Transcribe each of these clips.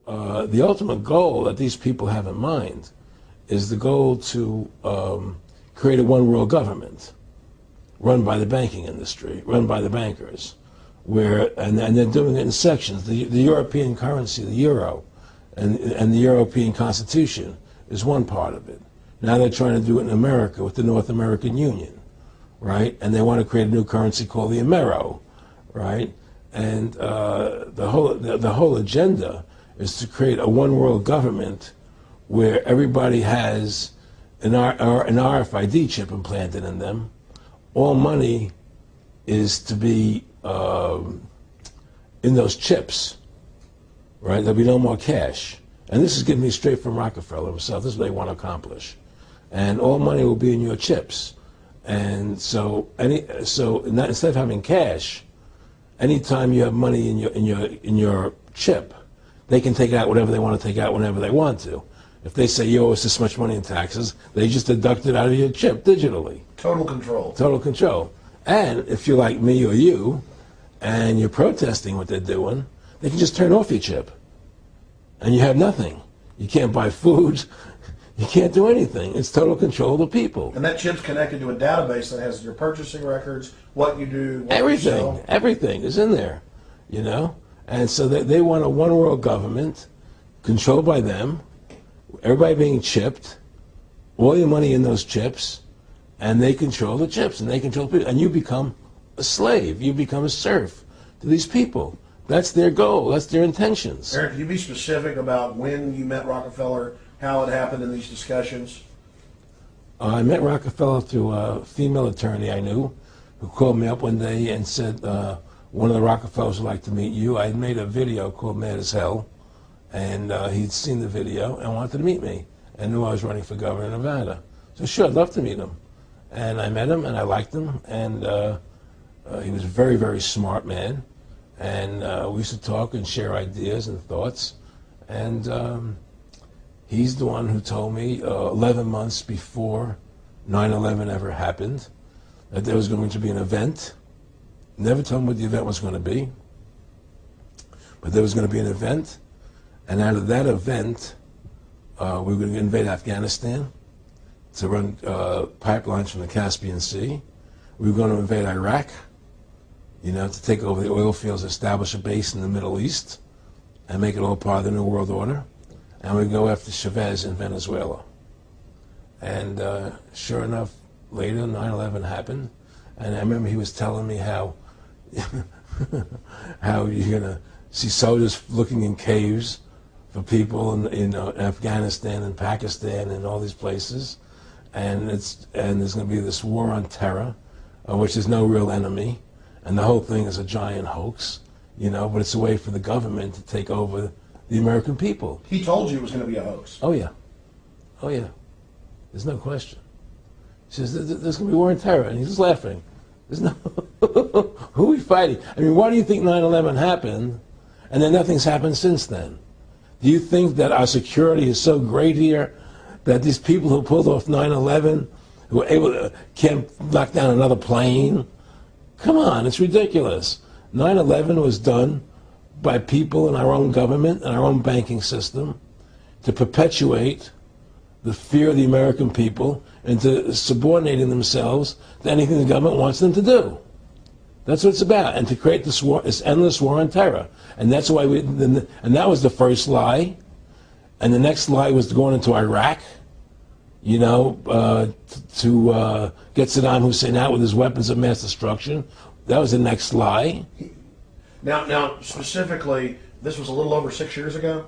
the ultimate goal that these people have in mind is the goal to create a one-world government run by the banking industry, run by the bankers, and they're doing it in sections. The European currency, the euro, and the European Constitution is one part of it. Now they're trying to do it in America with the North American Union, right? And they want to create a new currency called the Imero, right? And the whole agenda is to create a one-world government where everybody has an RFID chip implanted in them. All money is to be in those chips, right? There'll be no more cash. And this is getting me straight from Rockefeller himself. This is what they want to accomplish. And all money will be in your chips. And so instead of having cash, anytime you have money in your chip, they can take out whatever they want to take out whenever they want to. If they say you owe us this much money in taxes, they just deduct it out of your chip digitally. Total control. Total control. And if you're like me or you, and you're protesting what they're doing, they can just turn off your chip. And you have nothing. You can't buy food. You can't do anything. It's total control of the people. And that chip's connected to a database that has your purchasing records, what you do, what everything, you sell. Everything is in there, you know? And so they want a one-world government controlled by them, everybody being chipped, all your money in those chips, and they control the chips, and they control people. And you become a slave. You become a serf to these people. That's their goal. That's their intentions. Eric, can you be specific about when you met Rockefeller, how it happened in these discussions? I met Rockefeller through a female attorney I knew who called me up one day and said, one of the Rockefellers would like to meet you. I had made a video called Mad as Hell, and he'd seen the video and wanted to meet me and knew I was running for governor of Nevada. So sure, I'd love to meet him. And I met him, and I liked him, and he was a very, very smart man. And we used to talk and share ideas and thoughts. And he's the one who told me 11 months before 9/11 ever happened that there was going to be an event. Never told me what the event was going to be, but there was going to be an event. And out of that event, we were going to invade Afghanistan to run pipelines from the Caspian Sea. We were going to invade Iraq, you know, to take over the oil fields, establish a base in the Middle East, and make it all part of the New World Order. And we'd go after Chavez in Venezuela. And sure enough, later 9/11 happened. And I remember he was telling me how how you're going to see soldiers looking in caves for people in Afghanistan and Pakistan and all these places. And there's going to be this war on terror, which is no real enemy. And the whole thing is a giant hoax, you know, but it's a way for the government to take over the American people. He told you it was going to be a hoax. Oh, yeah. Oh, yeah. There's no question. He says, there's going to be war on terror. And he's just laughing. There's no... Who are we fighting? I mean, why do you think 9/11 happened and then nothing's happened since then? Do you think that our security is so great here that these people who pulled off 9/11, who were able to, can't knock down another plane? Come on, it's ridiculous. 9/11 was done by people in our own government and our own banking system to perpetuate the fear of the American people into subordinating themselves to anything the government wants them to do. That's what it's about, and to create this war, this endless war on terror. And that's why and that was the first lie. And the next lie was going into Iraq, you know, to get Saddam Hussein out with his weapons of mass destruction. That was the next lie. Now, specifically, this was a little over 6 years ago?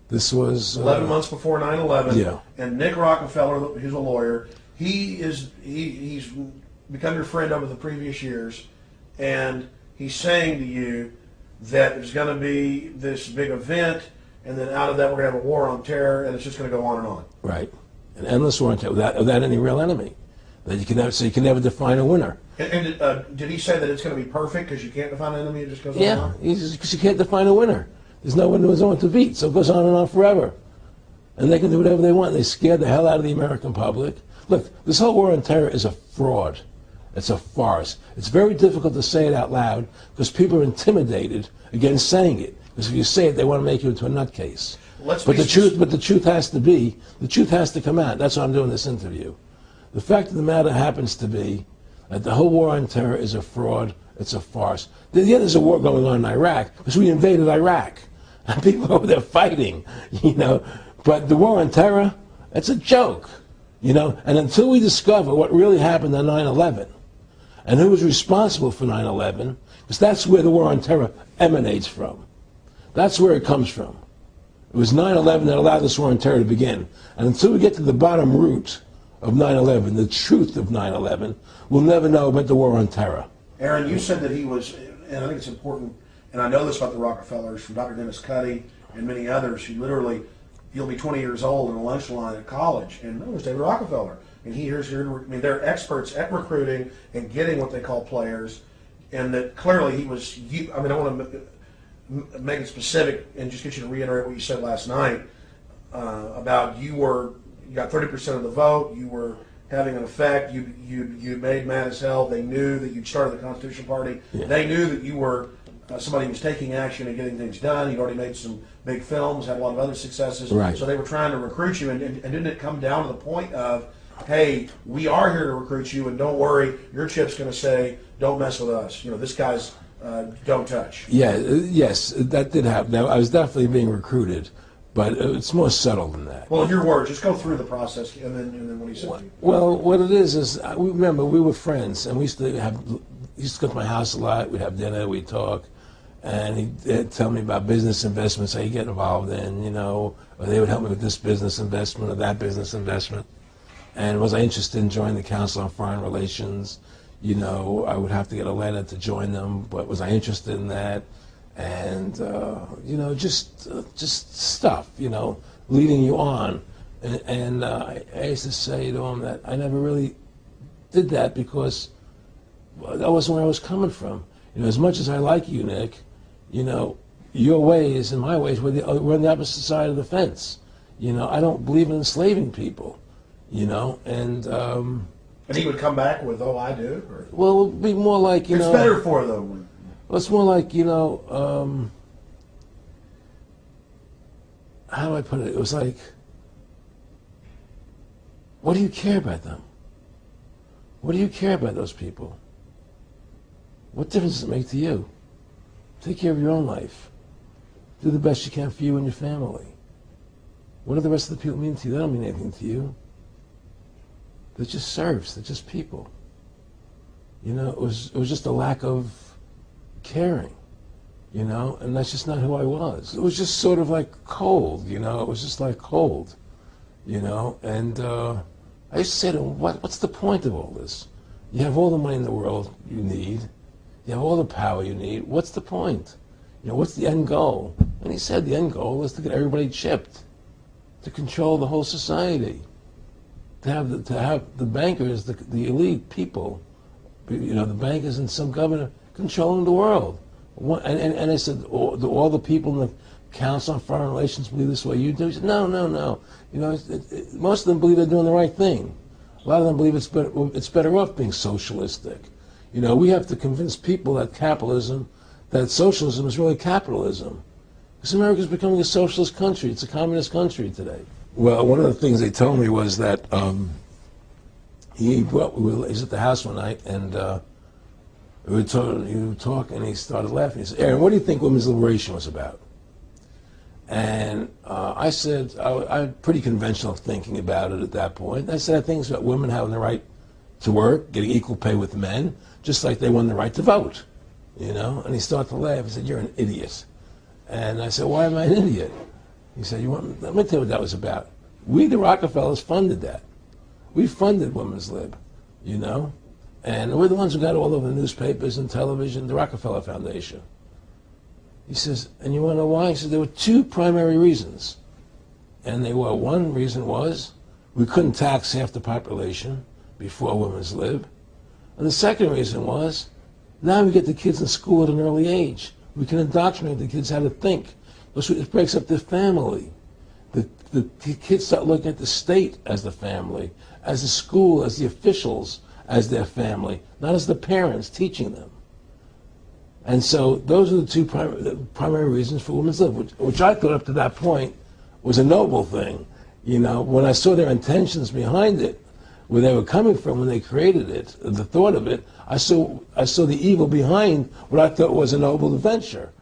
This was 11 months before 9/11. Yeah. And Nick Rockefeller, who's a lawyer, he's become your friend over the previous years, and he's saying to you that there's going to be this big event, and then out of that we're going to have a war on terror, and it's just going to go on and on. Right. An endless war on terror without any real enemy. That you can never, so you can never define a winner. And did he say that it's going to be perfect because you can't define an enemy? It just goes on Yeah, and on? because you can't define a winner. There's no one to beat, so it goes on and on forever. And they can do whatever they want. They scare the hell out of the American public. Look, this whole war on terror is a fraud. It's a farce. It's very difficult to say it out loud because people are intimidated against saying it. Because if you say it, they want to make you into a nutcase. But the truth has to come out. That's why I'm doing this interview. The fact of the matter happens to be that the whole war on terror is a fraud. It's a farce. Yeah, there's a war going on in Iraq because we invaded Iraq. And people over there fighting, you know. But the war on terror, it's a joke, you know. And until we discover what really happened on 9/11 and who was responsible for 9/11, because that's where the war on terror emanates from. That's where it comes from. It was 9/11 that allowed this war on terror to begin. And until we get to the bottom root of 9/11, the truth of 9/11, we'll never know about the war on terror. Aaron, you said that he was, and I think it's important, and I know this about the Rockefellers, from Dr. Dennis Cuddy and many others, who literally, you'll be 20 years old in a lunch line at college, and there's David Rockefeller. And they're experts at recruiting and getting what they call players, and that clearly he was, I want to make it specific and just get you to reiterate what you said last night about you got 30% of the vote, you were having an effect, you made mad as hell, they knew that you'd started the Constitution Party, they knew that you were somebody who was taking action and getting things done, you'd already made some big films, had a lot of other successes, right. So they were trying to recruit you, and didn't it come down to the point of, hey, we are here to recruit you, and don't worry, your chip's going to say, don't mess with us, you know, this guy's don't touch. Yeah, yes, that did happen. Now, I was definitely being recruited, but it's more subtle than that. Well, in your words, just go through the process, and then what he said to you. Well, what it is remember, we were friends, and we used to go to my house a lot, we'd have dinner, we'd talk, and he'd tell me about business investments that he'd get involved in, you know, or they would help me with this business investment or that business investment. And was I interested in joining the Council on Foreign Relations? You know, I would have to get a letter to join them, but was I interested in that? And, you know, just stuff, you know, leading you on. And I used to say to him that I never really did that because that wasn't where I was coming from. You know, as much as I like you, Nick, you know, your ways and my ways we're on the opposite side of the fence. You know, I don't believe in enslaving people, you know, and he would come back with, oh, I do? Or? Well, it would be more like, you know... It's better for them. Well, it's more like, you know, how do I put it? It was like, what do you care about them? What do you care about those people? What difference does it make to you? Take care of your own life. Do the best you can for you and your family. What do the rest of the people mean to you? They don't mean anything to you. They're just serfs. They're just people. You know, it was just a lack of caring, you know, and that's just not who I was. It was just sort of like cold, you know. It was just like cold, you know. And I used to say to him, what's the point of all this? You have all the money in the world you need. You have all the power you need. What's the point? You know, what's the end goal? And he said the end goal is to get everybody chipped, to control the whole society, to have the bankers, the elite people, you know, the bankers and some governor controlling the world. And I said, all the people in the Council on Foreign Relations believe this way you do? He said, no. You know, most of them believe they're doing the right thing. A lot of them believe it's better off being socialistic. You know, we have to convince people that socialism is really capitalism. Because America's becoming a socialist country. It's a communist country today. Well, one of the things they told me was that he was at the house one night, and we were talking, and he started laughing. He said, Aaron, what do you think women's liberation was about? And I said, I had pretty conventional thinking about it at that point. I said, I think it's about women having the right to work, getting equal pay with men, just like they won the right to vote, you know? And he started to laugh. He said, you're an idiot. And I said, why am I an idiot? He said, let me tell you what that was about. We, the Rockefellers, funded that. We funded women's lib, you know? And we're the ones who got all over the newspapers and television, the Rockefeller Foundation. He says, and you want to know why? He said, there were two primary reasons. And one reason was we couldn't tax half the population before women's lib. And the second reason was, now we get the kids in school at an early age. We can indoctrinate the kids how to think. It breaks up the family. The kids start looking at the state as the family, as the school, as the officials, as their family, not as the parents teaching them. And so those are the two primary reasons for women's lib, which I thought up to that point was a noble thing. You know, when I saw their intentions behind it, where they were coming from when they created it, the thought of it, I saw the evil behind what I thought was a noble adventure.